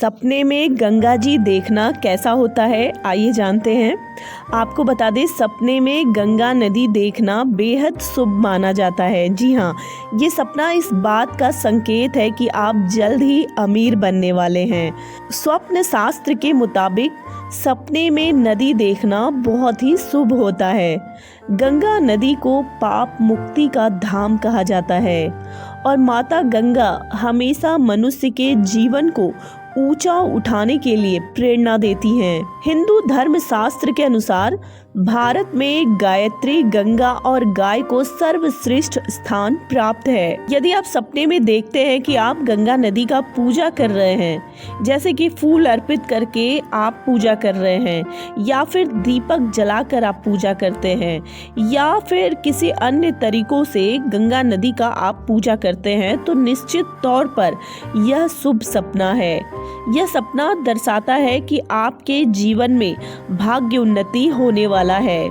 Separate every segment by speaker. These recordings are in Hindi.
Speaker 1: सपने में गंगा जी देखना कैसा होता है, आइए जानते हैं। आपको बता दें, सपने में गंगा नदी देखना बेहद शुभ माना जाता है। जी हाँ, ये सपना इस बात का संकेत है कि आप जल्द ही अमीर बनने वाले हैं। स्वप्न शास्त्र के मुताबिक सपने में नदी देखना बहुत ही शुभ होता है। गंगा नदी को पाप मुक्ति का धाम कहा जाता है और माता गंगा हमेशा मनुष्य के जीवन को ऊंचा उठाने के लिए प्रेरणा देती हैं। हिंदू धर्म शास्त्र के अनुसार भारत में गायत्री, गंगा और गाय को सर्वश्रेष्ठ स्थान प्राप्त है। यदि आप सपने में देखते हैं कि आप गंगा नदी का पूजा कर रहे हैं, जैसे कि फूल अर्पित करके आप पूजा कर रहे हैं, या फिर दीपक जलाकर आप पूजा करते हैं, या फिर किसी अन्य तरीकों से गंगा नदी का आप पूजा करते हैं, तो निश्चित तौर पर यह शुभ सपना है। यह सपना दर्शाता है कि आपके जीवन में भाग्य उन्नति होने वाला है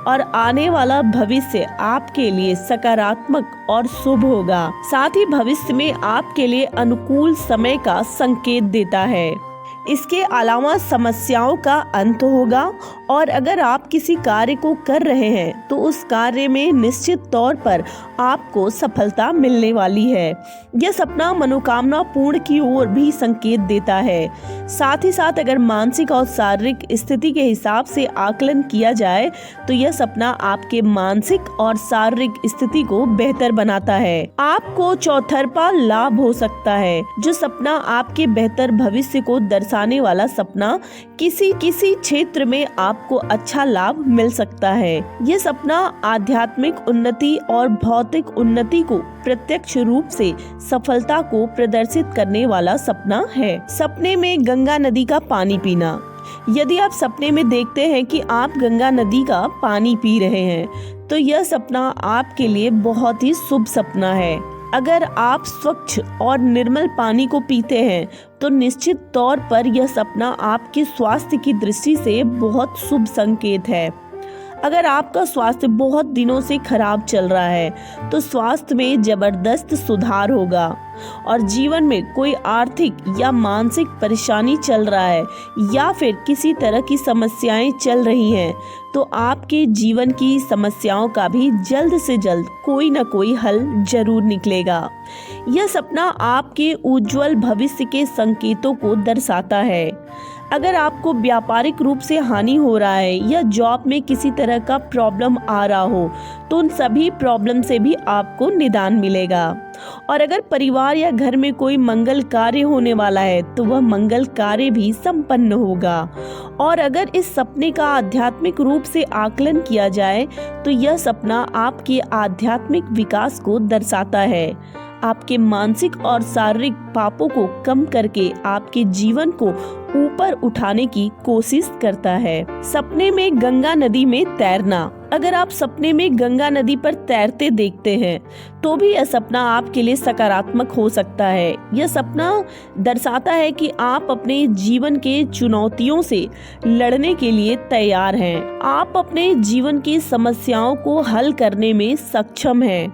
Speaker 1: और आने वाला भविष्य आपके लिए सकारात्मक और शुभ होगा। साथ ही भविष्य में आपके लिए अनुकूल समय का संकेत देता है। इसके अलावा समस्याओं का अंत होगा और अगर आप किसी कार्य को कर रहे हैं तो उस कार्य में निश्चित तौर पर आपको सफलता मिलने वाली है। यह सपना मनोकामना पूर्ण की ओर भी संकेत देता है। साथ ही साथ अगर मानसिक और शारीरिक स्थिति के हिसाब से आकलन किया जाए तो यह सपना आपके मानसिक और शारीरिक स्थिति को बेहतर बनाता है। आपको चौतरफा लाभ हो सकता है। जो सपना आपके बेहतर भविष्य को दर्शाने वाला सपना, किसी क्षेत्र में आपको अच्छा लाभ मिल सकता है। यह सपना आध्यात्मिक उन्नति और भौतिक उन्नति को प्रत्यक्ष रूप से सफलता को प्रदर्शित करने वाला सपना है। सपने में गंगा नदी का पानी पीना। यदि आप सपने में देखते हैं कि आप गंगा नदी का पानी पी रहे हैं तो यह सपना आपके लिए बहुत ही शुभ सपना है। अगर आप स्वच्छ और निर्मल पानी को पीते हैं तो निश्चित तौर पर यह सपना आपके स्वास्थ्य की दृष्टि से बहुत शुभ संकेत है। अगर आपका स्वास्थ्य बहुत दिनों से खराब चल रहा है तो स्वास्थ्य में जबरदस्त सुधार होगा और जीवन में कोई आर्थिक या मानसिक परेशानी चल रहा है या फिर किसी तरह की समस्याएं चल रही हैं तो आपके जीवन की समस्याओं का भी जल्द से जल्द कोई न कोई हल जरूर निकलेगा। यह सपना आपके उज्जवल भविष्य के संकेतों को दर्शाता है। अगर आपको व्यापारिक रूप से हानि हो रहा है या जॉब में किसी तरह का प्रॉब्लम आ रहा हो तो उन सभी प्रॉब्लम से भी आपको निदान मिलेगा। और अगर परिवार या घर में कोई मंगल कार्य होने वाला है तो वह मंगल कार्य भी संपन्न होगा। और अगर इस सपने का आध्यात्मिक रूप से आकलन किया जाए तो यह सपना आपके आध्यात्मिक विकास को दर्शाता है। आपके मानसिक और शारीरिक पापों को कम करके आपके जीवन को ऊपर उठाने की कोशिश करता है। सपने में गंगा नदी में तैरना। अगर आप सपने में गंगा नदी पर तैरते देखते हैं तो भी यह सपना आपके लिए सकारात्मक हो सकता है। यह सपना दर्शाता है कि आप अपने जीवन के चुनौतियों से लड़ने के लिए तैयार हैं। आप अपने जीवन की समस्याओं को हल करने में सक्षम हैं।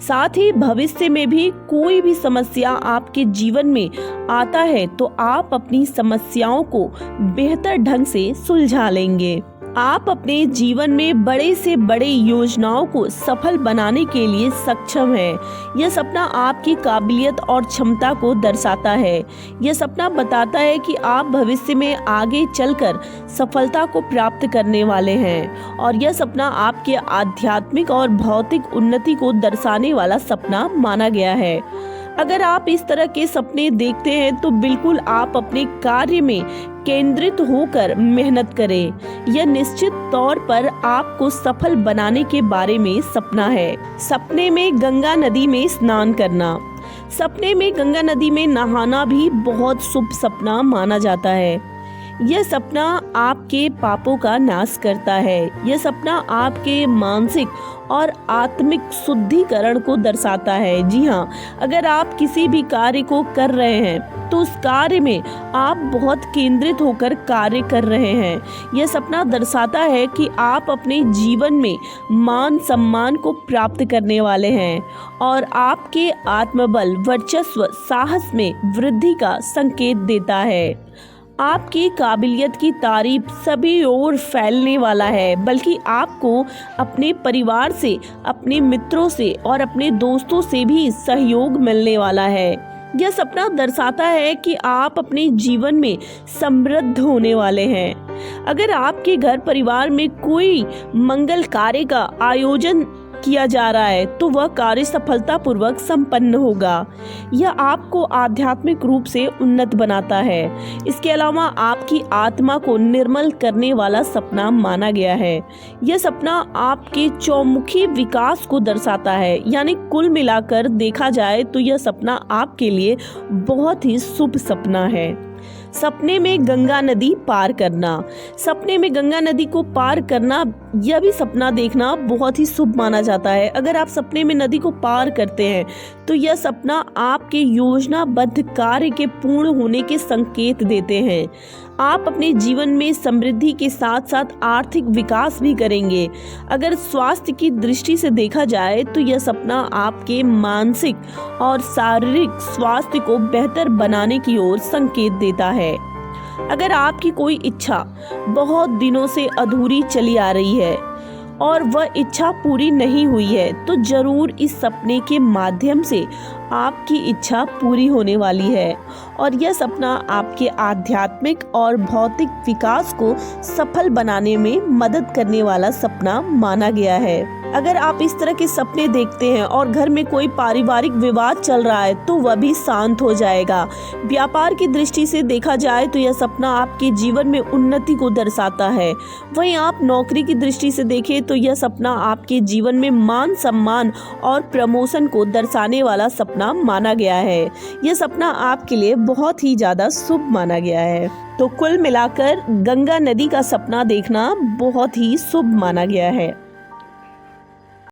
Speaker 1: साथ ही भविष्य में भी कोई भी समस्या आपके जीवन में आता है तो आप अपनी समस्याओं को बेहतर ढंग से सुलझा लेंगे। आप अपने जीवन में बड़े से बड़े योजनाओं को सफल बनाने के लिए सक्षम हैं। यह सपना आपकी काबिलियत और क्षमता को दर्शाता है। यह सपना बताता है कि आप भविष्य में आगे चलकर सफलता को प्राप्त करने वाले हैं और यह सपना आपके आध्यात्मिक और भौतिक उन्नति को दर्शाने वाला सपना माना गया है। अगर आप इस तरह के सपने देखते हैं तो बिल्कुल आप अपने कार्य में केंद्रित होकर मेहनत करें। यह निश्चित तौर पर आपको सफल बनाने के बारे में सपना है। सपने में गंगा नदी में स्नान करना। सपने में गंगा नदी में नहाना भी बहुत शुभ सपना माना जाता है। यह सपना आपके पापों का नाश करता है। यह सपना आपके मानसिक और आत्मिक शुद्धिकरण को दर्शाता है। जी हाँ, अगर आप किसी भी कार्य को कर रहे हैं तो उस कार्य में आप बहुत केंद्रित होकर कार्य कर रहे हैं। यह सपना दर्शाता है कि आप अपने जीवन में मान सम्मान को प्राप्त करने वाले हैं और आपके आत्मबल, वर्चस्व, साहस में वृद्धि का संकेत देता है। आपकी काबिलियत की तारीफ सभी ओर फैलने वाला है, बल्कि आपको अपने परिवार से, अपने मित्रों से और अपने दोस्तों से भी सहयोग मिलने वाला है। यह सपना दर्शाता है कि आप अपने जीवन में समृद्ध होने वाले हैं। अगर आपके घर परिवार में कोई मंगल कार्य का आयोजन किया जा रहा है तो वह कार्य सफलतापूर्वक संपन्न होगा। यह आपको आध्यात्मिक रूप से उन्नत बनाता है। इसके अलावा आपकी आत्मा को निर्मल करने वाला सपना माना गया है। यह सपना आपके चौमुखी विकास को दर्शाता है, यानी कुल मिलाकर देखा जाए तो यह सपना आपके लिए बहुत ही शुभ सपना है। सपने में गंगा नदी पार करना। सपने में गंगा नदी को पार करना, यह भी सपना देखना बहुत ही शुभ माना जाता है। अगर आप सपने में नदी को पार करते हैं तो यह सपना आपके योजनाबद्ध कार्य के पूर्ण होने के संकेत देते हैं। आप अपने जीवन में समृद्धि के साथ साथ आर्थिक विकास भी करेंगे। अगर स्वास्थ्य की दृष्टि से देखा जाए तो यह सपना आपके मानसिक और शारीरिक स्वास्थ्य को बेहतर बनाने की ओर संकेत देता है। अगर आपकी कोई इच्छा बहुत दिनों से अधूरी चली आ रही है और वह इच्छा पूरी नहीं हुई है तो जरूर इस सपने के माध्यम से आपकी इच्छा पूरी होने वाली है और यह सपना आपके आध्यात्मिक और भौतिक विकास को सफल बनाने में मदद करने वाला सपना माना गया है। अगर आप इस तरह के सपने देखते हैं और घर में कोई पारिवारिक विवाद चल रहा है तो वह भी शांत हो जाएगा। व्यापार की दृष्टि से देखा जाए तो यह सपना आपके जीवन में उन्नति को दर्शाता है। वहीं आप नौकरी की दृष्टि से देखें तो यह सपना आपके जीवन में मान सम्मान और प्रमोशन को दर्शाने वाला सपना माना गया है। यह सपना आपके लिए बहुत ही ज्यादा शुभ माना गया है। तो कुल मिलाकर गंगा नदी का सपना देखना बहुत ही शुभ माना गया है।